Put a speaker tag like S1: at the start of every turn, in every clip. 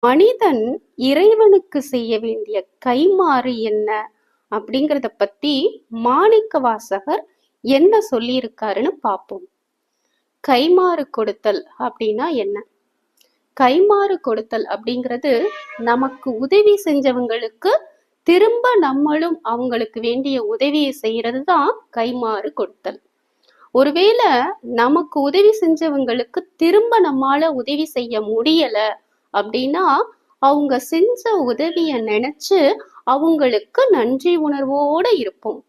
S1: மனிதன் இறைவனுக்கு செய்ய வேண்டிய கைமாறு என்ன அப்படிங்கிறத பத்தி மாணிக்கவாசகர் என்ன சொல்லியிருக்காருன்னு பார்ப்போம். கைமாறு கொடுத்தல் அப்படின்னா என்ன? கைமாறு கொடுத்தல் அப்படிங்கிறது நமக்கு உதவி செஞ்சவங்களுக்கு திரும்ப நம்மளும் அவங்களுக்கு வேண்டிய உதவியை செய்யறது தான் கைமாறு கொடுத்தல். ஒருவேளை நமக்கு உதவி செஞ்சவங்களுக்கு திரும்ப நம்மால உதவி செய்ய முடியல அப்படின்னா அவங்க செஞ்ச உதவிய நினைச்சு அவங்களுக்கு நன்றி உணர்வோட இருப்போம்.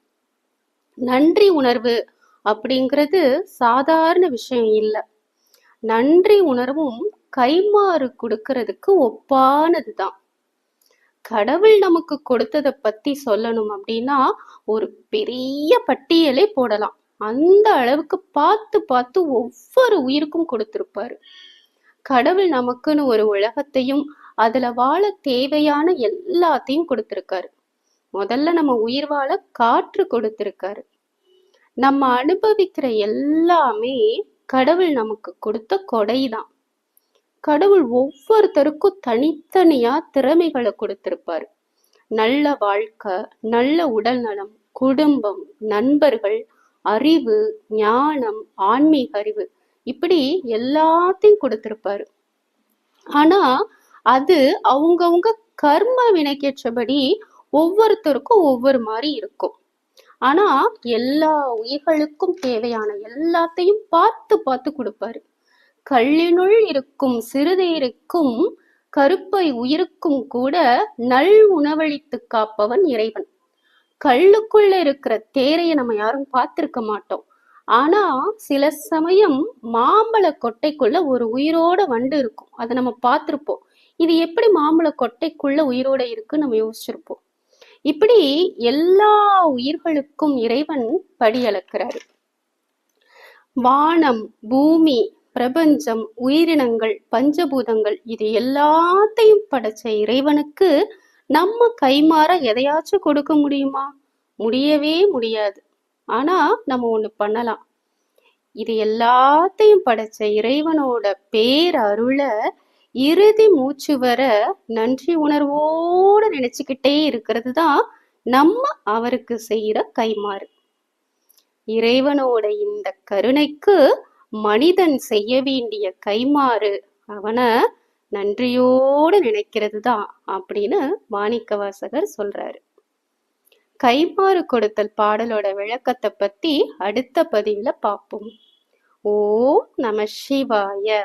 S1: நன்றி உணர்வு அப்படிங்கிறது சாதாரண விஷயம் இல்லை. நன்றி உணர்வும் கைமாறு கொடுக்கறதுக்கு ஒப்பானதுதான். கடவுள் நமக்கு கொடுத்ததை பத்தி சொல்லணும் அப்படின்னா ஒரு பெரிய பட்டியலே போடலாம். அந்த அளவுக்கு பார்த்து பார்த்து ஒவ்வொரு உயிருக்கும் கொடுத்திருப்பாரு. கடவுள் நமக்குன்னு ஒரு உலகத்தையும் அதுல வாழ தேவையான எல்லாத்தையும் கொடுத்திருக்காரு. முதல்ல நம்ம உயிர் வாழ காற்று கொடுத்திருக்காரு. நம்ம அனுபவிக்கிற எல்லாமே கடவுள் நமக்கு கொடுத்த கொடைதான். கடவுள் ஒவ்வொருத்தருக்கும் தனித்தனியா திறமைகளை கொடுத்திருப்பாரு. நல்ல வாழ்க்கை, நல்ல உடல் நலம், குடும்பம், நண்பர்கள், அறிவு, ஞானம், ஆன்மீக அறிவு, இப்படி எல்லாத்தையும் கொடுத்திருப்பாரு. ஆனா அது அவங்கவுங்க கர்ம வினைக்கேற்றபடி ஒவ்வொருத்தருக்கும் ஒவ்வொரு மாதிரி இருக்கும். ஆனா எல்லா உயிர்களுக்கும் தேவையான எல்லாத்தையும் பார்த்து பார்த்து கொடுப்பாரு. கல்லினுள் இருக்கும் சிறுதேருக்கும் கருப்பை உயிருக்கும் கூட நல் உணவளித்து காப்பவன் இறைவன். கல்லுக்குள்ள இருக்கிற தேரைய நம்ம யாரும் பார்த்திருக்க மாட்டோம். ஆனா சில சமயம் மாம்பழ கொட்டைக்குள்ள ஒரு உயிரோட வண்டு இருக்கும். அதை நம்ம பார்த்திருப்போம். இது எப்படி மாம்பழ கொட்டைக்குள்ள உயிரோட இருக்குன்னு நம்ம யோசிச்சிருப்போம். இப்படி எல்லா உயிர்களுக்கும் இறைவன் படி அளக்கிறாரு. வானம், பூமி, பிரபஞ்சம், உயிரினங்கள், பஞ்சபூதங்கள், இது எல்லாத்தையும் படைச்ச இறைவனுக்கு நம்ம கைமாற எதையாச்சும் கொடுக்க முடியுமா? முடியவே முடியாது. ஆனா நம்ம ஒண்ணு பண்ணலாம். இது எல்லாத்தையும் படைச்ச இறைவனோட பேரருள இறுதி மூச்சு வர நன்றி உணர்வோடு நினைச்சுக்கிட்டே இருக்கிறது தான் நம்ம அவருக்கு செய்யற கைமாறு. இறைவனோட இந்த கருணைக்கு மனிதன் செய்ய வேண்டிய கைமாறு அவனை நன்றியோடு நினைக்கிறது தான் அப்படின்னு மாணிக்கவாசகர் சொல்றாரு. கைமாறு கொடுத்தல் பாடலோட விளக்கத்தை பத்தி அடுத்த பதிவுல பார்ப்போம். ஓம் நம சிவாய.